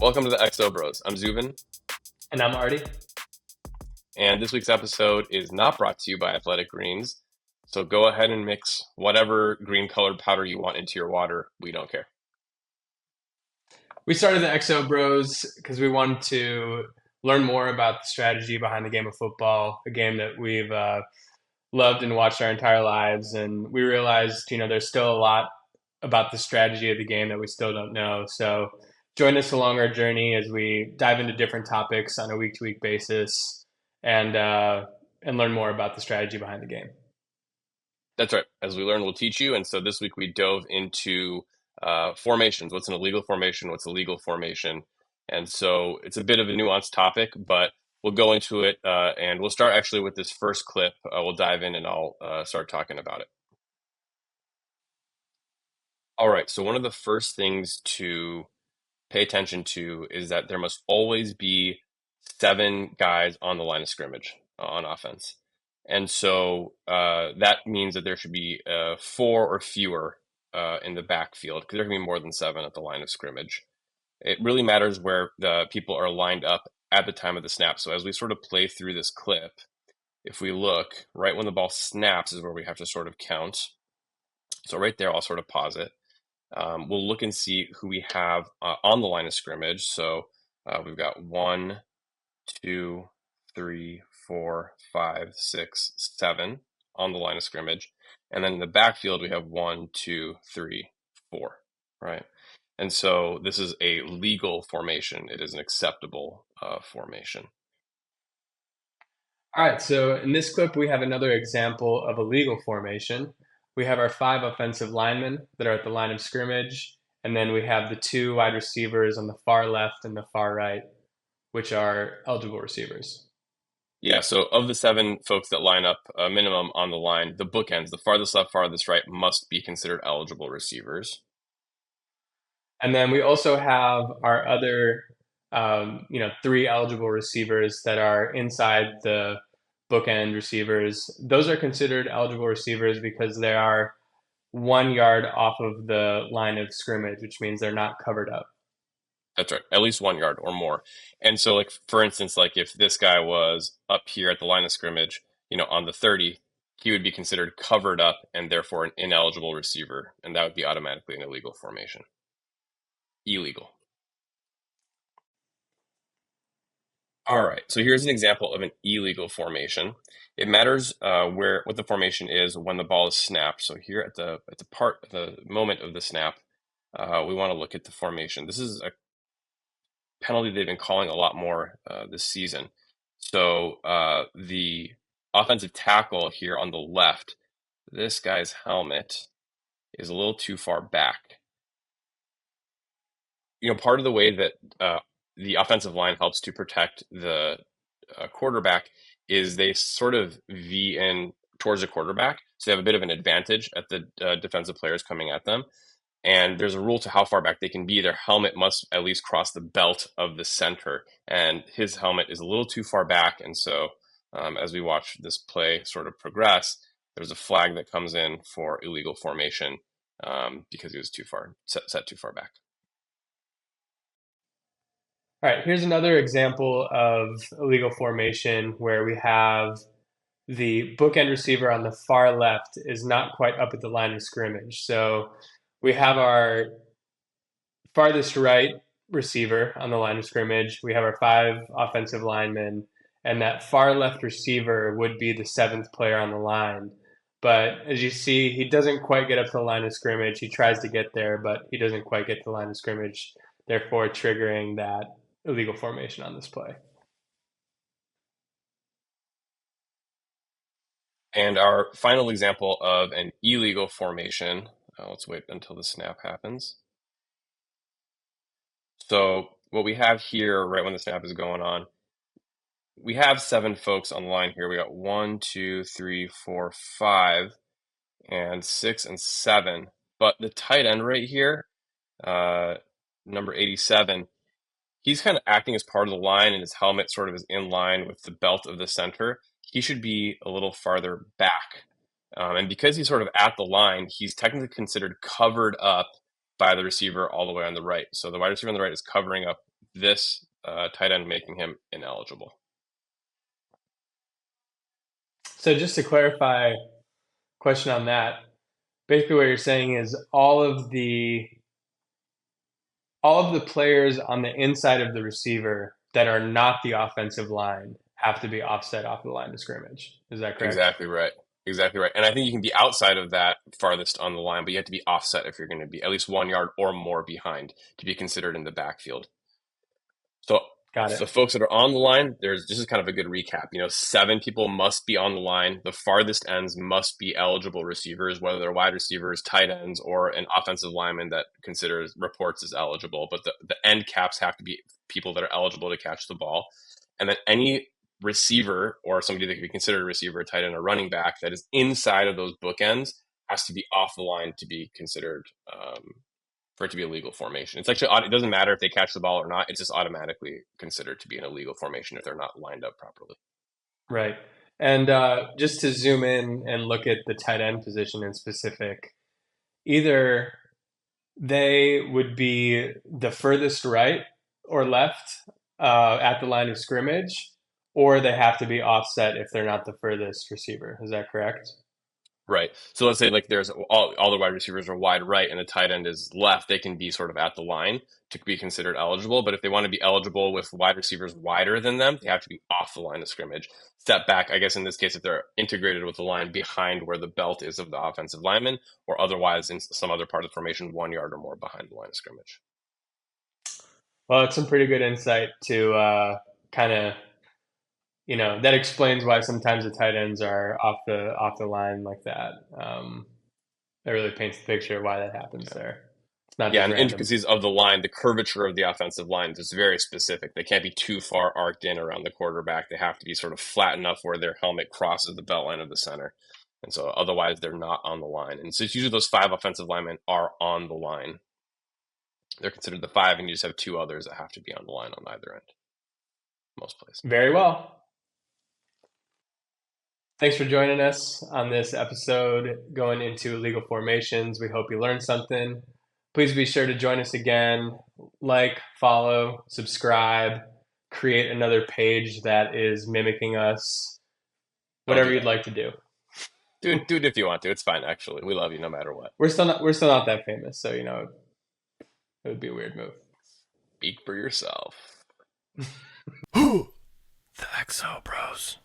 Welcome to the XO Bros. I'm Zubin, And I'm Artie. and this week's episode is not brought to you by Athletic Greens. So go ahead and mix whatever green colored powder you want into your water. We don't care. We started the XO Bros because we wanted to learn more about the strategy behind the game of football, a game that we've loved and watched our entire lives. And we realized, there's still a lot about the strategy of the game that we still don't know. So join us along our journey as we dive into different topics on a week to week basis and learn more about the strategy behind the game. That's right. As we learn, we'll teach you. And so this week we dove into formations. What's an illegal formation? What's a legal formation? And so it's a bit of a nuanced topic, but we'll go into it. And we'll start actually with this first clip. We'll dive in and I'll start talking about it. All right. So one of the first things to pay attention to is that there must always be seven guys on the line of scrimmage on offense. And so that means that there should be four or fewer in the backfield because there can be more than seven at the line of scrimmage. It really matters where the people are lined up at the time of the snap. So as we sort of play through this clip, if we look right when the ball snaps is where we have to sort of count. So right there, I'll sort of pause it. We'll look and see who we have on the line of scrimmage. So we've got 1, 2, 3, 4, 5, 6, 7 on the line of scrimmage. And then in the backfield, we have 1, 2, 3, 4, right? And so this is a legal formation. It is an acceptable formation. All right, so in this clip, we have another example of a legal formation. We have our five offensive linemen that are at the line of scrimmage, and then we have the two wide receivers on the far left and the far right, which are eligible receivers. Yeah, so of the seven folks that line up minimum on the line, the bookends, the farthest left, farthest right, must be considered eligible receivers. And then we also have our other, three eligible receivers that are inside the bookend receivers. Those are considered eligible receivers because they are 1 yard off of the line of scrimmage, which means they're not covered up. That's right, at least 1 yard or more. And so, like for instance, like if this guy was up here at the line of scrimmage, on the 30, he would be considered covered up and therefore an ineligible receiver, and that would be automatically an illegal formation. Illegal. All right, so here's an example of an illegal formation. It matters where what the formation is when the ball is snapped. So here at the moment of the snap, we want to look at the formation. This is a penalty they've been calling a lot more this season. So the offensive tackle here on the left, this guy's helmet is a little too far back. Part of the way that the offensive line helps to protect the quarterback is they sort of V in towards the quarterback. So they have a bit of an advantage at the defensive players coming at them. And there's a rule to how far back they can be. Their helmet must at least cross the belt of the center. And his helmet is a little too far back. And so as we watch this play sort of progress, there's a flag that comes in for illegal formation because he was too far set too far back. All right, here's another example of illegal formation where we have the bookend receiver on the far left is not quite up at the line of scrimmage. So we have our farthest right receiver on the line of scrimmage. We have our five offensive linemen, and that far left receiver would be the seventh player on the line. But as you see, he doesn't quite get up to the line of scrimmage. He tries to get there, but he doesn't quite get to the line of scrimmage, therefore triggering that illegal formation on this play. And our final example of an illegal formation, let's wait until the snap happens. So what we have here, right when the snap is going on, we have seven folks on the line here. We got 1, 2, 3, 4, 5, and 6 and 7. But the tight end right here, uh, number 87, he's kind of acting as part of the line, and his helmet sort of is in line with the belt of the center. He should be a little farther back. And because he's sort of at the line, he's technically considered covered up by the receiver all the way on the right. So the wide receiver on the right is covering up this tight end, making him ineligible. So just to clarify, question on that. Basically, what you're saying is all of the players on the inside of the receiver that are not the offensive line have to be offset off the line of scrimmage. Is that correct? Exactly right. Exactly right. And I think you can be outside of that farthest on the line, but you have to be offset if you're going to be at least 1 yard or more behind to be considered in the backfield. So Got it. the folks that are on the line, there's this is kind of a good recap. 7 people must be on the line. The farthest ends must be eligible receivers, whether they're wide receivers, tight ends, or an offensive lineman that considers reports as eligible. But the end caps have to be people that are eligible to catch the ball. And then any receiver or somebody that could be considered a receiver, a tight end, or running back that is inside of those bookends has to be off the line to be considered for it to be a legal formation. It's actually it doesn't matter if they catch the ball or not. It's just automatically considered to be an illegal formation if they're not lined up properly. Right. And just to zoom in and look at the tight end position in specific, either they would be the furthest right or left at the line of scrimmage, or they have to be offset if they're not the furthest receiver. Is that correct? Right. So let's say like there's all the wide receivers are wide right and the tight end is left. They can be sort of at the line to be considered eligible. But if they want to be eligible with wide receivers wider than them, they have to be off the line of scrimmage. Step back, I guess in this case, if they're integrated with the line behind where the belt is of the offensive lineman, or otherwise in some other part of the formation, 1 yard or more behind the line of scrimmage. Well, it's some pretty good insight to kind of, that explains why sometimes the tight ends are off the line like that. That really paints the picture of why that happens Yeah. there. It's not Yeah, just and the random. intricacies of the line, the curvature of the offensive line is very specific. They can't be too far arced in around the quarterback. They have to be sort of flat enough where their helmet crosses the belt line of the center. And so otherwise they're not on the line. And so it's usually those 5 offensive linemen are on the line. They're considered the five, and you just have 2 others that have to be on the line on either end, most plays. Very well. Thanks for joining us on this episode going into legal formations. We hope you learned something. Please be sure to join us again. Like, follow, subscribe, create another page that is mimicking us, Don't whatever do you'd that. like to do. Do it if you want to. It's fine, actually. We love you no matter what. We're still not that famous, so it would be a weird move. Speak for yourself. The XO Bros.